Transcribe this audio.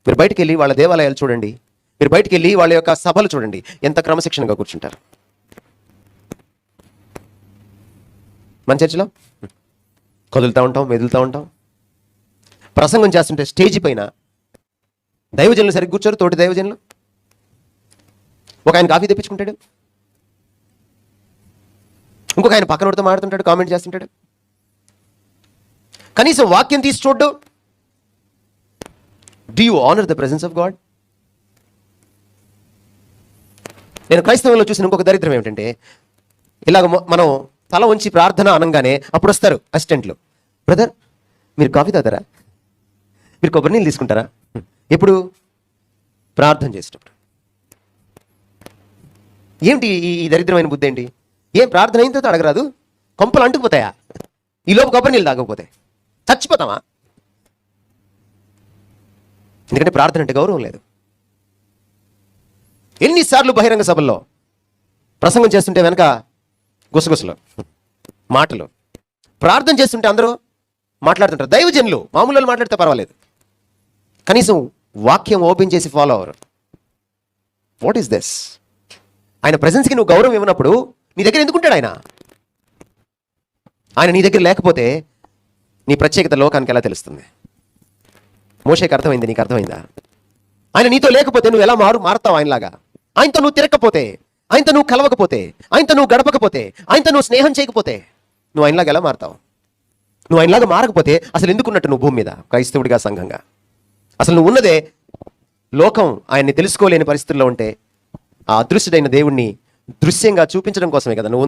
మీరు బయటికి వెళ్ళి వాళ్ళ దేవాలయాలు చూడండి, మీరు బయటికి వెళ్ళి వాళ్ళ యొక్క సభలు చూడండి, ఎంత క్రమశిక్షణగా కూర్చుంటారు. మన చర్చిలో కదులుతూ ఉంటాం, మెదులుతూ ఉంటాం. ప్రసంగం చేస్తుంటే స్టేజ్ పైన దైవజనులు సరిగ్గా కూర్చోరు, తోటి దైవజనులు. ఒక ఆయన కాఫీ తెప్పించుకుంటాడు, ఇంకొక ఆయన పక్కనోడితో మాడుతుంటాడు, కామెంట్ చేస్తుంటాడు. కనీసం వాక్యం తీసి చూడ్డు. Do you honour the presence of God? నేను క్రైస్తవంలో చూసిన ఇంకొక దరిద్రం ఏమిటంటే, ఇలాగ మనం తల ఉంచి ప్రార్థన అనగానే అప్పుడు వస్తారు అసిస్టెంట్లు. బ్రదర్ మీరు కాఫీ తాగుతారా, మీరు కొబ్బరి నీళ్ళు తీసుకుంటారా? ఎప్పుడు? ప్రార్థన చేసేటప్పుడు. ఏమిటి ఈ దరిద్రమైన బుద్ధి ఏంటి? ఏం ప్రార్థన అయిన తర్వాత అడగరాదు? కొంపలు అంటుకుపోతాయా? ఈ లోపు కొబ్బరి నీళ్ళు తాగకపోతే చచ్చిపోతామా? ఎందుకంటే ప్రార్థన అంటే గౌరవం లేదు. ఎన్నిసార్లు బహిరంగ సభల్లో ప్రసంగం చేస్తుంటే వెనక గుసగుసలు, మాటలు. ప్రార్థన చేస్తుంటే అందరూ మాట్లాడుతుంటారు. దైవజనులు మామూలు మాట్లాడితే పర్వాలేదు, కనీసం వాక్యం ఓపెన్ చేసి follow hour. What is this? ఆయన ప్రెజెన్స్కి నువ్వు గౌరవం ఇవ్వనప్పుడు నీ దగ్గర ఎందుకుంటాడు ఆయన? ఆయన నీ దగ్గర లేకపోతే నీ ప్రత్యేకత లోకానికి ఎలా తెలుస్తుంది? మోషేకి అర్థమైంది, నీకు అర్థమైందా? ఆయన నీతో లేకపోతే నువ్వు ఎలా మారుతావు ఆయనలాగా? ఆయనతో నువ్వు తిరగకపోతే, ఆయనతో నువ్వు కలవకపోతే, ఆయనతో నువ్వు గడపకపోతే, ఆయనతో నువ్వు స్నేహం చేయకపోతే నువ్వు ఆయనలాగా ఎలా మారుతావు? నువ్వు ఆయనలాగా మారకపోతే అసలు ఎందుకున్నట్టు నువ్వు భూమి మీద క్రైస్తవుడిగా, సంఘంగా? అసలు నువ్వు ఉన్నదే లోకం ఆయన్ని తెలుసుకోలేని పరిస్థితుల్లో ఉంటే ఆ అదృశ్యుడైన దేవుణ్ణి దృశ్యంగా చూపించడం కోసమే కదా నువ్వు